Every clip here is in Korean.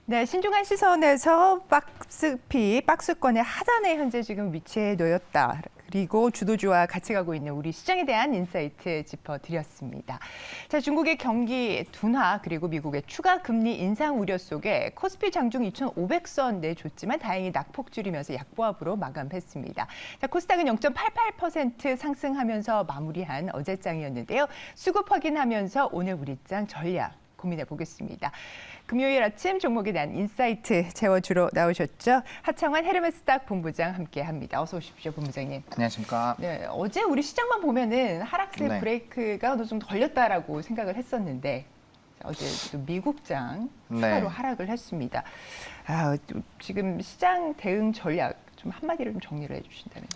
네, 신중한 시선에서 박스권의 하단에 현재 지금 위치해 놓였다. 그리고 주도주와 같이 가고 있는 우리 시장에 대한 인사이트 짚어드렸습니다. 자, 중국의 경기 둔화 그리고 미국의 추가 금리 인상 우려 속에 코스피 장중 2,500선 내줬지만 다행히 낙폭 줄이면서 약보합으로 마감했습니다. 자, 코스닥은 0.88% 상승하면서 마무리한 어제장이었는데요. 수급 확인하면서 오늘 우리장 전략 고민해 보겠습니다. 금요일 아침 종목에 대한 인사이트 채워주러 나오셨죠. 하창환 헤르메스닥 본부장 함께합니다. 어서 오십시오, 본부장님. 안녕하십니까. 네, 어제 우리 시장만 보면은 하락세 네. 브레이크가 어느 정도 걸렸다라고 생각을 했었는데 어제 또 미국장 추가로 하락을 했습니다. 지금 시장 대응 전략 좀 한마디로 좀 정리를 해주신다면.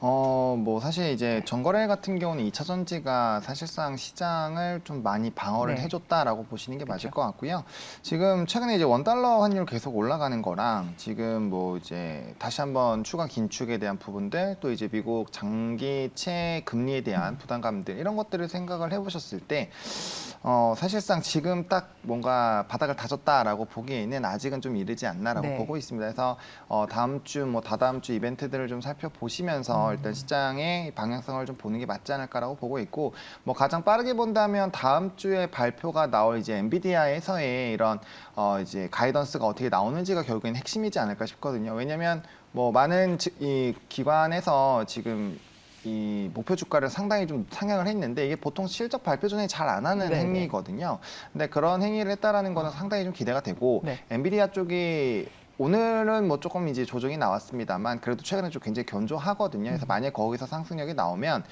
뭐 사실 이제 전거래 같은 경우는 2차 전지가 사실상 시장을 좀 많이 방어를 네. 해줬다라고 보시는 게 맞을 것 같고요. 지금 최근에 이제 원달러 환율 계속 올라가는 거랑 지금 뭐 이제 다시 한번 추가 긴축에 대한 부분들 또 이제 미국 장기채 금리에 대한 부담감들 이런 것들을 생각을 해보셨을 때 사실상 지금 딱 뭔가 바닥을 다졌다라고 보기에는 아직은 좀 이르지 않나라고 네. 보고 있습니다. 그래서 다음 주, 뭐 다다음 주 이벤트들을 좀 살펴보시면서 일단 시장의 방향성을 좀 보는 게 맞지 않을까라고 보고 있고, 뭐 가장 빠르게 본다면 다음 주에 발표가 나올 이제 엔비디아에서의 이런 이제 가이던스가 어떻게 나오는지가 결국엔 핵심이지 않을까 싶거든요. 왜냐하면 뭐 많은 이 기관에서 지금 이 목표 주가를 상당히 좀 상향을 했는데 이게 보통 실적 발표 전에 잘 안 하는 네네. 행위거든요. 근데 그런 행위를 했다라는 거는 상당히 좀 기대가 되고, 네. 엔비디아 쪽이 오늘은 뭐 조금 이제 조정이 나왔습니다만 그래도 최근에 좀 굉장히 견조하거든요. 그래서 만약 거기서 상승력이 나오면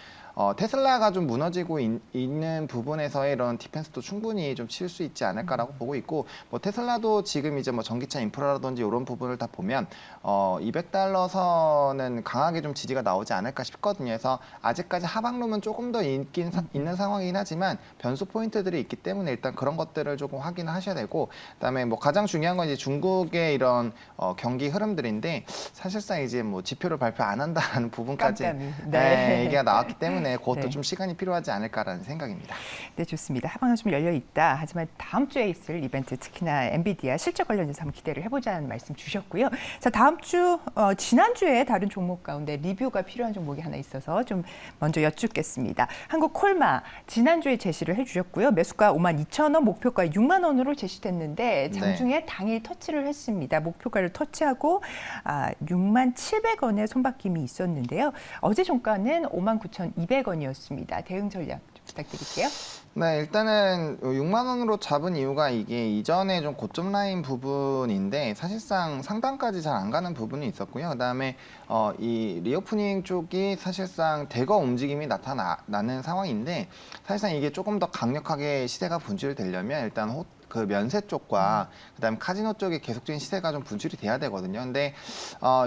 테슬라가 좀 무너지고 있는 부분에서의 이런 디펜스도 충분히 좀 칠 수 있지 않을까라고 보고 있고, 뭐 테슬라도 지금 이제 뭐 전기차 인프라라든지 이런 부분을 다 보면 200달러 선은 강하게 좀 지지가 나오지 않을까 싶거든요. 그래서 아직까지 하방룸은 조금 더 있는 상황이긴 하지만 변수 포인트들이 있기 때문에 일단 그런 것들을 조금 확인을 하셔야 되고, 그다음에 뭐 가장 중요한 건 이제 중국의 이런 경기 흐름들인데 사실상 이제 뭐 지표를 발표 안 한다는 부분까지 깜깜이. 네. 얘기가 나왔기 때문에 그것도 네. 좀 시간이 필요하지 않을까라는 생각입니다. 네, 좋습니다. 하방은 좀 열려 있다. 하지만 다음 주에 있을 이벤트, 특히나 엔비디아 실적 관련해서 한번 기대를 해보자는 말씀 주셨고요. 자, 다음 주, 지난주에 다른 종목 가운데 리뷰가 필요한 종목이 하나 있어서 좀 먼저 여쭙겠습니다. 한국콜마, 지난주에 제시를 해주셨고요. 매수가 52,000원, 목표가 6만 원으로 제시됐는데 장중에 당일 터치를 했습니다. 목표가를 터치하고 6만 700원의 손바뀜이 있었는데요. 어제 종가는 59,200원이었습니다. 대응 전략 좀 부탁드릴게요. 네, 일단은 6만 원으로 잡은 이유가 이게 이전에 좀 고점 라인 부분인데 사실상 상단까지 잘 안 가는 부분이 있었고요. 그다음에 이 리오프닝 쪽이 사실상 대거 움직임이 나타나는 상황인데, 사실상 이게 조금 더 강력하게 시세가 분출되려면 일단 그 면세 쪽과 그다음에 카지노 쪽에 계속적인 시세가 좀 분출이 돼야 되거든요. 근데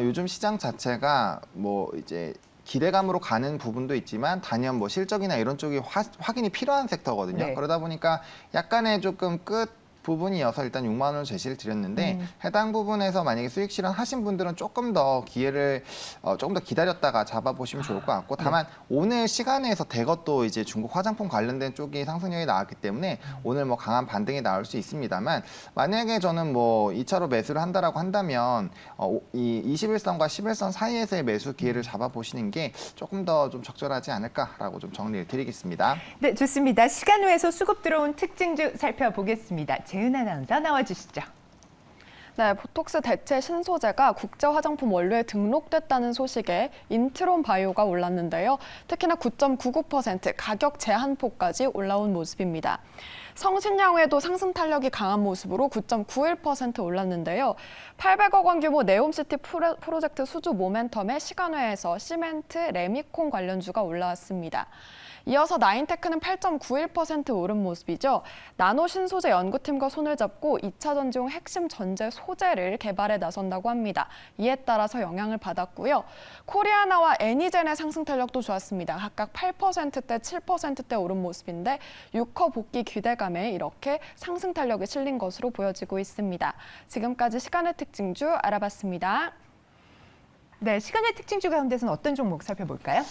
요즘 시장 자체가 뭐 이제 기대감으로 가는 부분도 있지만 단연 뭐 실적이나 이런 쪽이 확인이 필요한 섹터거든요. 네. 그러다 보니까 약간의 조금 끝 부분이어서 일단 6만 원 제시를 드렸는데, 해당 부분에서 만약에 수익 실현하신 분들은 조금 더 기회를 조금 더 기다렸다가 잡아보시면 좋을 것 같고, 다만 오늘 시간에서 대거 또 이제 중국 화장품 관련된 쪽이 상승력이 나왔기 때문에 오늘 뭐 강한 반등이 나올 수 있습니다만, 만약에 저는 뭐 2차로 매수를 한다라고 한다면 이 21선과 11선 사이에서의 매수 기회를 잡아보시는 게 조금 더 좀 적절하지 않을까라고 좀 정리를 드리겠습니다. 네, 좋습니다. 시간 외에서 수급 들어온 특징주 살펴보겠습니다. 재은 아나운서 나와주시죠. 네, 보톡스 대체 신소재가 국제 화장품 원료에 등록됐다는 소식에 인트론 바이오가 올랐는데요. 특히나 9.99% 가격 제한폭까지 올라온 모습입니다. 성신양외도 상승 탄력이 강한 모습으로 9.91% 올랐는데요. 800억 원 규모 네옴시티 프로젝트 수주 모멘텀에 시간외에서 시멘트, 레미콘 관련주가 올라왔습니다. 이어서 나인테크는 8.91% 오른 모습이죠. 나노 신소재 연구팀과 손을 잡고 2차 전지용 핵심 전제 소재를 개발에 나선다고 합니다. 이에 따라서 영향을 받았고요. 코리아나와 애니젠의 상승 탄력도 좋았습니다. 각각 8%대, 7%대 오른 모습인데 6호 복귀 기대감에 이렇게 상승 탄력이 실린 것으로 보여지고 있습니다. 지금까지 시간의 특징주 알아봤습니다. 네, 시간의 특징주 가운데서는 어떤 종목 살펴볼까요?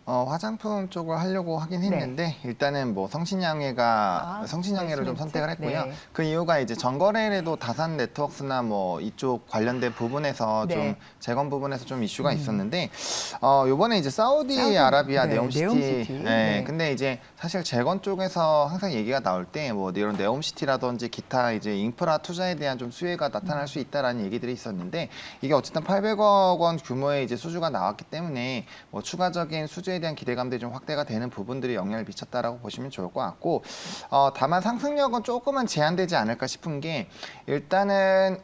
화장품 쪽을 하려고 하긴 했는데 일단은 뭐 성신양회를 좀 선택을 했고요. 네. 그 이유가 이제 전거래일에도 다산 네트워크스나 뭐 이쪽 관련된 부분에서 네. 좀 재건 부분에서 좀 이슈가 있었는데 요번에 이제 사우디아라비아 네, 네옴시티. 네옴시티. 네. 네. 근데 이제 사실 재건 쪽에서 항상 얘기가 나올 때 뭐 이런 네옴시티라든지 기타 이제 인프라 투자에 대한 좀 수혜가 나타날 수 있다라는 얘기들이 있었는데 이게 어쨌든 800억 원 규모의 이제 수주가 나왔기 때문에 뭐 추가적인 수주에 대한 기대감들이 좀 확대가 되는 부분들이 영향을 미쳤다라고 보시면 좋을 것 같고 다만 상승력은 조금은 제한되지 않을까 싶은 게 일단은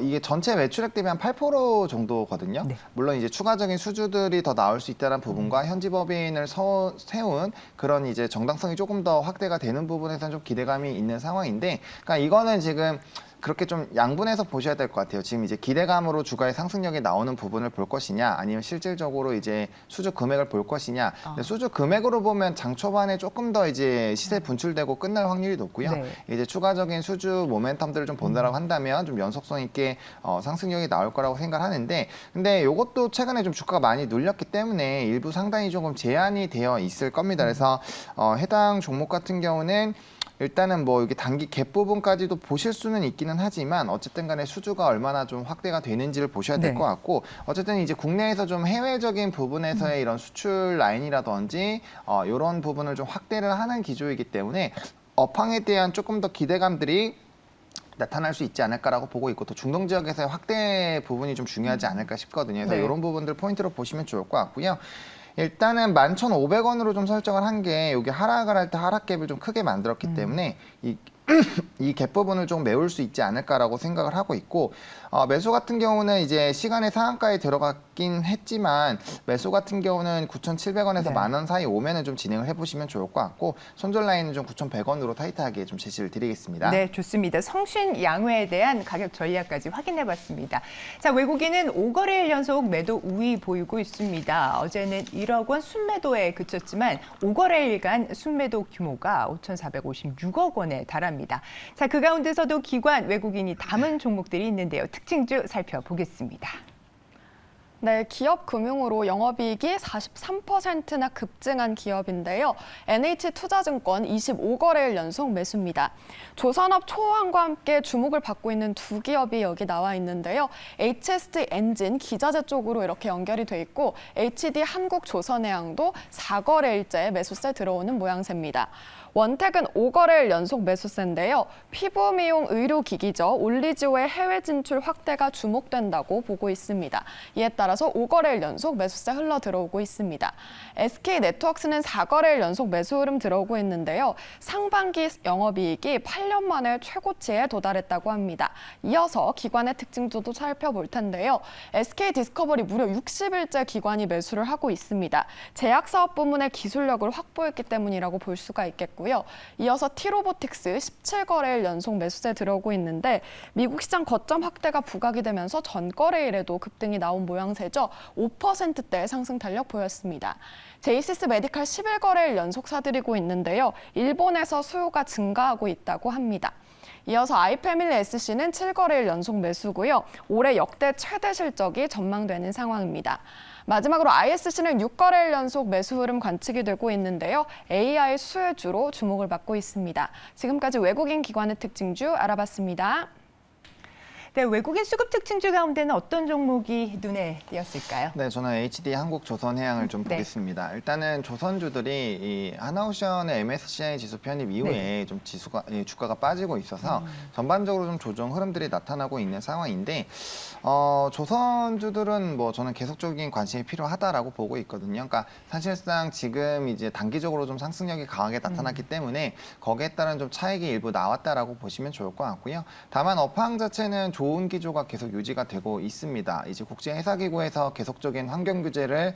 이게 전체 매출액 대비 한 8% 정도거든요. 네. 물론 이제 추가적인 수주들이 더 나올 수 있다는 부분과 현지 법인을 세운 그런 이제 정당성이 조금 더 확대가 되는 부분에서는 좀 기대감이 있는 상황인데, 그러니까 이거는 지금 그렇게 좀 양분해서 보셔야 될 것 같아요. 지금 이제 기대감으로 주가의 상승력이 나오는 부분을 볼 것이냐, 아니면 실질적으로 이제 수주 금액을 볼 것이냐. 근데 수주 금액으로 보면 장 초반에 조금 더 이제 시세 분출되고 끝날 확률이 높고요. 네. 이제 추가적인 수주 모멘텀들을 좀 본다라고 한다면 좀 연속성 있게 상승력이 나올 거라고 생각하는데, 근데 이것도 최근에 좀 주가가 많이 눌렸기 때문에 일부 상당히 조금 제한이 되어 있을 겁니다. 그래서 해당 종목 같은 경우는 일단은 뭐 여기 단기 갭 부분까지도 보실 수는 있기는 하지만 어쨌든 간에 수주가 얼마나 좀 확대가 되는지를 보셔야 될 네. 것 같고, 어쨌든 이제 국내에서 좀 해외적인 부분에서의 이런 수출 라인이라든지 이런 부분을 좀 확대를 하는 기조이기 때문에 업황에 대한 조금 더 기대감들이 나타날 수 있지 않을까라고 보고 있고, 또 중동 지역에서의 확대 부분이 좀 중요하지 않을까 싶거든요. 그래서 네. 이런 부분들 포인트로 보시면 좋을 것 같고요. 일단은 11,500원으로 좀 설정을 한 게 여기 하락을 할 때 하락갭을 좀 크게 만들었기 때문에 이 갭 부분을 좀 메울 수 있지 않을까라고 생각을 하고 있고, 매수 같은 경우는 이제 시간의 상한가에 들어갔긴 했지만 매수 같은 경우는 9,700원에서 네. 10,000원 사이 오면은 좀 진행을 해보시면 좋을 것 같고, 손절 라인은 좀 9,100원으로 타이트하게 좀 제시를 드리겠습니다. 네, 좋습니다. 성신양회에 대한 가격 전략까지 확인해봤습니다. 자, 외국인은 5거래일 연속 매도 우위 보이고 있습니다. 어제는 1억 원 순매도에 그쳤지만 5거래일간 순매도 규모가 5,456억 원에 달합니다. 자, 그 가운데서도 기관 외국인이 담은 종목들이 있는데요. 특징주 살펴보겠습니다. 네, 기업 금융으로 영업이익이 43%나 급증한 기업인데요. NH투자증권 25거래일 연속 매수입니다. 조선업 초황과 함께 주목을 받고 있는 두 기업이 여기 나와 있는데요. HST 엔진 기자재 쪽으로 이렇게 연결이 돼 있고, HD 한국조선해양도 4거래일째 매수세 들어오는 모양새입니다. 원택은 5거래일 연속 매수세인데요. 피부 미용 의료기기죠. 올리지오의 해외 진출 확대가 주목된다고 보고 있습니다. 이에 따라서 5거래일 연속 매수세 흘러 들어오고 있습니다. SK네트워크스는 4거래일 연속 매수 흐름 들어오고 있는데요. 상반기 영업이익이 8년 만에 최고치에 도달했다고 합니다. 이어서 기관의 특징도 살펴볼 텐데요. SK디스커버리 무려 60일째 기관이 매수를 하고 있습니다. 제약사업 부문의 기술력을 확보했기 때문이라고 볼 수가 있겠고요. 이어서 T로보틱스 17거래일 연속 매수세 들어오고 있는데, 미국 시장 거점 확대가 부각이 되면서 전거래일에도 급등이 나온 모양새죠. 5%대 상승 탄력 보였습니다. 제이시스 메디칼 11거래일 연속 사들이고 있는데요. 일본에서 수요가 증가하고 있다고 합니다. 이어서 아이패밀리 SC는 7거래일 연속 매수고요. 올해 역대 최대 실적이 전망되는 상황입니다. 마지막으로 ISC는 6거래일 연속 매수 흐름 관측이 되고 있는데요. AI 수혜주로 주목을 받고 있습니다. 지금까지 외국인 기관의 특징주 알아봤습니다. 네, 외국인 수급 특징주 가운데는 어떤 종목이 눈에 띄었을까요? 네, 저는 HD 한국조선해양을 좀 네. 보겠습니다. 일단은 조선주들이 이 하나오션의 MSCI 지수 편입 이후에 네. 좀 주가가 빠지고 있어서 전반적으로 좀 조정 흐름들이 나타나고 있는 상황인데, 조선주들은 뭐 저는 계속적인 관심이 필요하다라고 보고 있거든요. 그러니까 사실상 지금 이제 단기적으로 좀 상승력이 강하게 나타났기 때문에 거기에 따른 좀 차익이 일부 나왔다라고 보시면 좋을 것 같고요. 다만 업황 자체는 좋은 기조가 계속 유지가 되고 있습니다. 이제 국제회사기구에서 계속적인 환경 규제를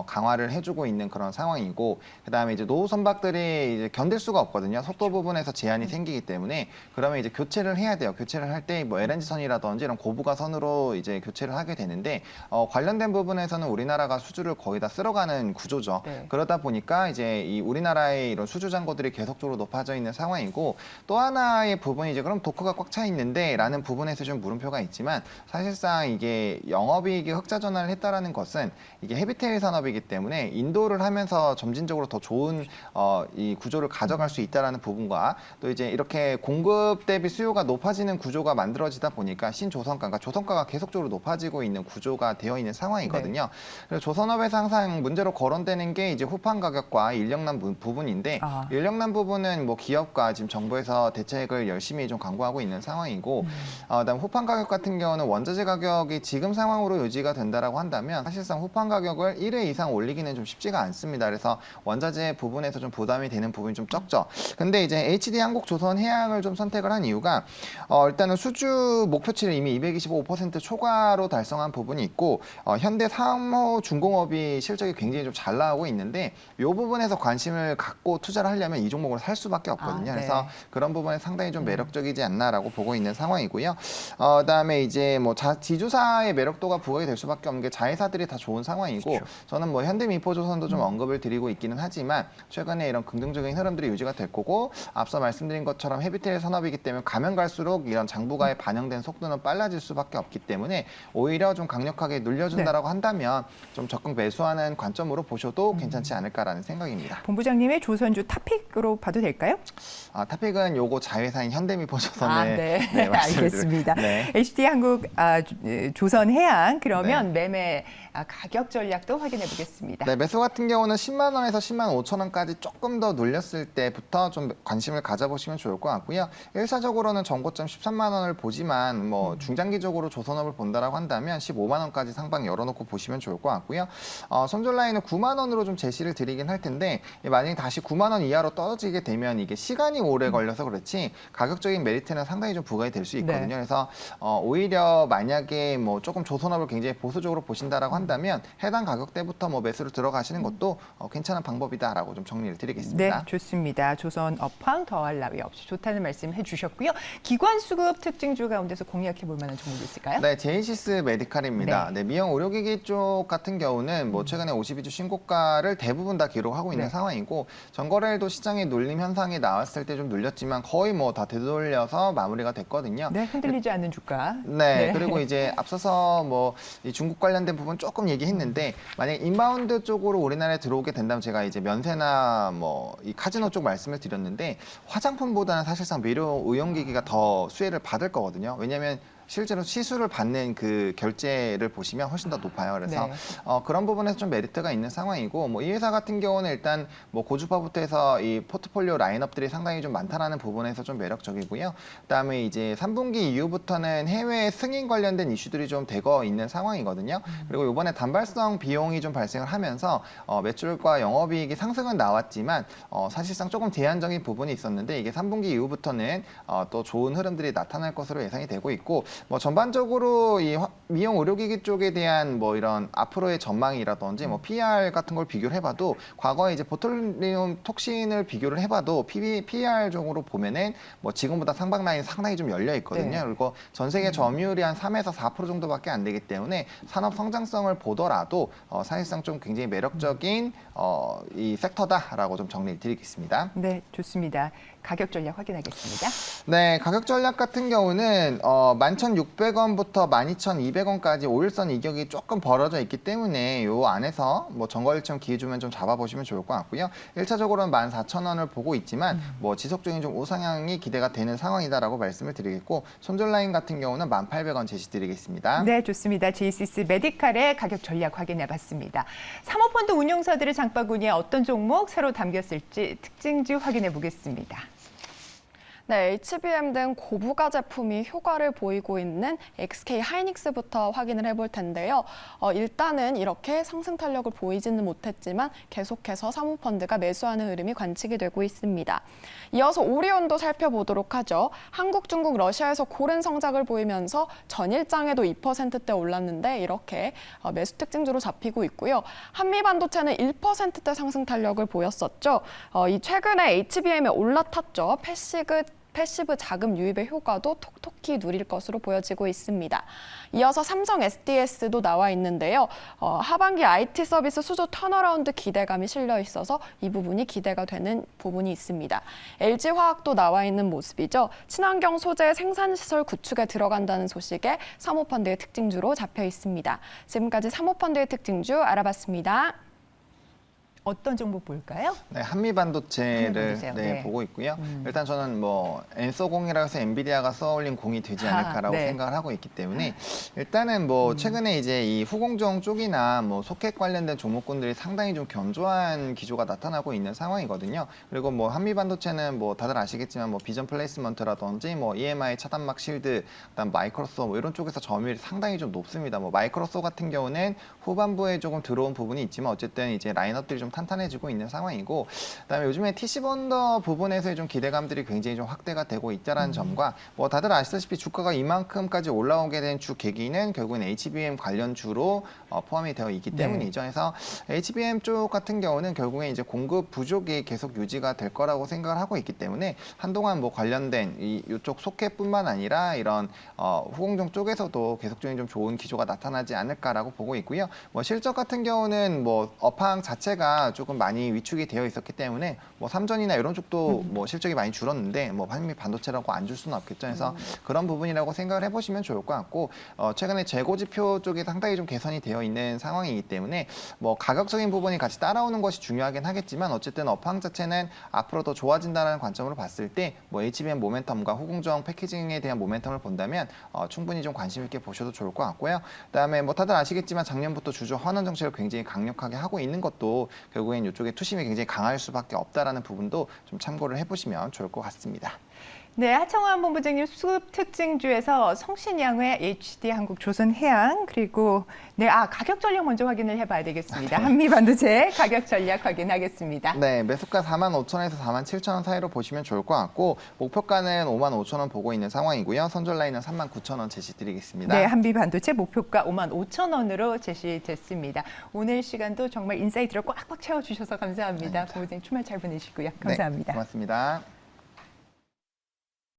강화를 해주고 있는 그런 상황이고, 그다음에 이제 노후 선박들이 이제 견딜 수가 없거든요. 속도 부분에서 제한이 생기기 때문에, 그러면 이제 교체를 해야 돼요. 교체를 할 때 뭐 LNG 선이라든지 이런 고부가 선으로 이제 교체를 하게 되는데, 관련된 부분에서는 우리나라가 수주를 거의 다 쓸어가는 구조죠. 네. 그러다 보니까 이제 이 우리나라의 이런 수주 잔고들이 계속적으로 높아져 있는 상황이고, 또 하나의 부분이 이제 그럼 도커가 꽉 차 있는데라는 부분에서 좀 물음표가 있지만 사실상 이게 영업이익이 흑자 전환을 했다라는 것은 이게 헤비테일 산업이기 때문에 인도를 하면서 점진적으로 더 좋은 이 구조를 가져갈 수 있다라는 부분과 또 이제 이렇게 공급 대비 수요가 높아지는 구조가 만들어지다 보니까 신조선가가 조선가가 계속적으로 높아지고 있는 구조가 되어 있는 상황이거든요. 그래서 조선업에서 항상 문제로 거론되는 게 이제 후판 가격과 인력난 부분인데 인력난 부분은 뭐 기업과 지금 정부에서 대책을 열심히 좀 강구하고 있는 상황이고 그다음 후판 가격 같은 경우는 원자재 가격이 지금 상황으로 유지가 된다라고 한다면 사실상 후판 가격을 1회 이상 올리기는 좀 쉽지가 않습니다. 그래서 원자재 부분에서 좀 부담이 되는 부분이 좀 적죠. 근데 이제 HD 한국조선해양을 좀 선택을 한 이유가 일단은 수주 목표치를 이미 225% 초과로 달성한 부분이 있고 현대 3호 중공업이 실적이 굉장히 좀 잘 나오고 있는데 이 부분에서 관심을 갖고 투자를 하려면 이 종목을 살 수밖에 없거든요. 네. 그래서 그런 부분에 상당히 좀 매력적이지 않나라고 보고 있는 상황이고요. 그다음에 이제 뭐 지주사의 매력도가 부각이 될 수밖에 없는 게 자회사들이 다 좋은 상황이고 그렇죠. 저는 뭐 현대미포조선도 좀 언급을 드리고 있기는 하지만 최근에 이런 긍정적인 흐름들이 유지가 될 거고 앞서 말씀드린 것처럼 헤비테일 산업이기 때문에 가면 갈수록 이런 장부가에 반영된 속도는 빨라질 수밖에 없기 때문에 오히려 좀 강력하게 눌려준다라고 한다면 좀 적극 매수하는 관점으로 보셔도 괜찮지 않을까라는 생각입니다. 본부장님의 조선주 탑픽으로 봐도 될까요? 탑픽은 요거 자회사인 현대미포조선을 네, 알겠습니다. 네. HD 한국 조선해양 그러면 매매 가격 전략도 확인해 보겠습니다. 네, 매수 같은 경우는 10만 원에서 10만 5천 원까지 조금 더 눌렸을 때부터 좀 관심을 가져보시면 좋을 것 같고요. 1차적으로는 전고점 13만 원을 보지만 뭐 중장기적으로 조선업을 본다라고 한다면 15만 원까지 상방 열어놓고 보시면 좋을 것 같고요. 손절 라인은 9만 원으로 좀 제시를 드리긴 할 텐데 만약에 다시 9만 원 이하로 떨어지게 되면 이게 시간이 오래 걸려서 그렇지 가격적인 메리트는 상당히 좀 부과가 될 수 있거든요. 네. 그래서 오히려 만약에 뭐 조금 조선업을 굉장히 보수적으로 보신다라고 한다면 해당 가격대부터 뭐 매수를 들어가시는 것도 괜찮은 방법이다라고 좀 정리를 드리겠습니다. 네, 좋습니다. 조선 업황 더할 나위 없이 좋다는 말씀 해주셨고요. 기관 수급 특징주 가운데서 공략해 볼 만한 종목이 있을까요? 네, 제이시스 메디칼입니다. 네, 미용 의료기기 쪽 같은 경우는 뭐 최근에 52주 신고가를 대부분 다 기록하고 있는 상황이고 전거래일도 시장의 눌림 현상이 나왔을 때 좀 눌렸지만 거의 뭐 다 되돌려서 마무리가 됐거든요. 네, 흔들리지 않는 주가. 네, 그리고 이제 앞서서 뭐 이 중국 관련된 부분 조금 얘기했는데 만약 인바운드 쪽으로 우리나라에 들어오게 된다면 제가 이제 면세나 뭐 이 카지노 쪽 말씀을 드렸는데 화장품보다는 사실상 미료 의용기기가 더 수혜를 받을 거거든요. 왜냐하면 실제로 시술을 받는 그 결제를 보시면 훨씬 더 높아요. 그래서 그런 부분에서 좀 메리트가 있는 상황이고 뭐 이 회사 같은 경우는 일단 뭐 고주파부터 해서 이 포트폴리오 라인업들이 상당히 좀 많다라는 부분에서 좀 매력적이고요. 그다음에 이제 3분기 이후부터는 해외 승인 관련된 이슈들이 좀 되고 있는 상황이거든요. 그리고 이번에 단발성 비용이 좀 발생을 하면서 매출과 영업이익이 상승은 나왔지만 사실상 조금 제한적인 부분이 있었는데 이게 3분기 이후부터는 또 좋은 흐름들이 나타날 것으로 예상이 되고 있고 뭐 전반적으로 이 미용 의료기기 쪽에 대한 뭐 이런 앞으로의 전망이라든지 뭐 PR 같은 걸 비교를 해봐도 과거에 이제 보톨리움 톡신을 비교를 해봐도 PER 쪽으로 보면은 뭐 지금보다 상방 라인 상당히 좀 열려 있거든요. 그리고 전 세계 점유율이 한 3에서 4% 정도밖에 안 되기 때문에 산업 성장성을 보더라도 사실상 좀 굉장히 매력적인 이 섹터다라고 좀 정리를 드리겠습니다. 네, 좋습니다. 가격 전략 확인하겠습니다. 네, 가격 전략 같은 경우는 11,600원부터 12,200원까지 5일선 이격이 조금 벌어져 있기 때문에 요 안에서 뭐 정거일점 기준만 좀 잡아보시면 좋을 것 같고요. 1차적으로는 14,000원을 보고 있지만 뭐 지속적인 좀 우상향이 기대가 되는 상황이다라고 말씀을 드리겠고 손절 라인 같은 경우는 1,800원 제시드리겠습니다. 네, 좋습니다. 제이시스 메디칼의 가격 전략 확인해봤습니다. 사모펀드 운용사들의 장바구니에 어떤 종목 새로 담겼을지 특징주 확인해 보겠습니다. 네, HBM 등 고부가 제품이 효과를 보이고 있는 SK 하이닉스부터 확인을 해볼 텐데요. 일단은 이렇게 상승 탄력을 보이지는 못했지만 계속해서 사모펀드가 매수하는 흐름이 관측이 되고 있습니다. 이어서 오리온도 살펴보도록 하죠. 한국, 중국, 러시아에서 고른 성장을 보이면서 전일장에도 2%대 올랐는데 이렇게 매수 특징주로 잡히고 있고요. 한미 반도체는 1%대 상승 탄력을 보였었죠. 이 최근에 HBM에 올라탔죠. 패시그 패시브 자금 유입의 효과도 톡톡히 누릴 것으로 보여지고 있습니다. 이어서 삼성 SDS도 나와 있는데요. 하반기 IT 서비스 수주 턴어라운드 기대감이 실려 있어서 이 부분이 기대가 되는 부분이 있습니다. LG화학도 나와 있는 모습이죠. 친환경 소재 생산시설 구축에 들어간다는 소식에 사모펀드의 특징주로 잡혀 있습니다. 지금까지 사모펀드의 특징주 알아봤습니다. 어떤 종목 볼까요? 네, 한미반도체를 한미반도체요. 네. 보고 있고요. 일단 저는 뭐 엔서공이라고 해서 엔비디아가 쏘아올린 공이 되지 않을까라고 네. 생각을 하고 있기 때문에 일단은 뭐 최근에 이제 이 후공정 쪽이나 뭐 소켓 관련된 종목군들이 상당히 좀 견조한 기조가 나타나고 있는 상황이거든요. 그리고 뭐 한미반도체는 뭐 다들 아시겠지만 뭐 비전 플레이스먼트라든지 뭐 EMI 차단막 실드, 그다음 마이크로소 뭐 이런 쪽에서 점유율이 상당히 좀 높습니다. 뭐 마이크로소 같은 경우는 후반부에 조금 들어온 부분이 있지만 어쨌든 이제 라인업들이 좀 탄탄해지고 있는 상황이고, 그다음에 요즘에 TC번더 부분에서의 좀 기대감들이 굉장히 좀 확대가 되고 있다라는 점과 뭐 다들 아시다시피 주가가 이만큼까지 올라오게 된 주 계기는 결국은 HBM 관련 주로 포함이 되어 있기 때문이죠. 그래서 HBM 쪽 같은 경우는 결국에 이제 공급 부족이 계속 유지가 될 거라고 생각을 하고 있기 때문에 한동안 뭐 관련된 이쪽 소켓뿐만 아니라 이런 후공정 쪽에서도 계속적인 좀 좋은 기조가 나타나지 않을까라고 보고 있고요. 뭐 실적 같은 경우는 뭐 업황 자체가 조금 많이 위축이 되어 있었기 때문에 뭐 삼전이나 이런 쪽도 뭐 실적이 많이 줄었는데 뭐 한미 반도체라고 안 줄 수는 없겠죠. 그래서 그런 부분이라고 생각을 해보시면 좋을 것 같고, 최근에 재고 지표 쪽이 상당히 좀 개선이 되어 있는 상황이기 때문에 뭐 가격적인 부분이 같이 따라오는 것이 중요하긴 하겠지만 어쨌든 업황 자체는 앞으로 더 좋아진다는 관점으로 봤을 때 뭐 HBM 모멘텀과 후공정 패키징에 대한 모멘텀을 본다면 충분히 좀 관심 있게 보셔도 좋을 것 같고요. 그다음에 뭐 다들 아시겠지만 작년부터 주주 환원 정책을 굉장히 강력하게 하고 있는 것도 결국엔 이쪽에 투심이 굉장히 강할 수밖에 없다라는 부분도 좀 참고를 해보시면 좋을 것 같습니다. 네, 하청환 본부장님 수급 특징주에서 성신양회, HD 한국조선해양, 그리고 가격 전략 먼저 확인을 해봐야 되겠습니다. 한미반도체 가격 전략 확인하겠습니다. 네, 매수가 45,000원에서 47,000원 사이로 보시면 좋을 것 같고, 목표가는 55,000원 보고 있는 상황이고요. 선절 라인은 39,000원 제시드리겠습니다. 네, 한미반도체 목표가 55,000원으로 제시됐습니다. 오늘 시간도 정말 인사이트를 꽉꽉 채워주셔서 감사합니다. 본부장님 주말 잘 보내시고요. 감사합니다. 네, 고맙습니다.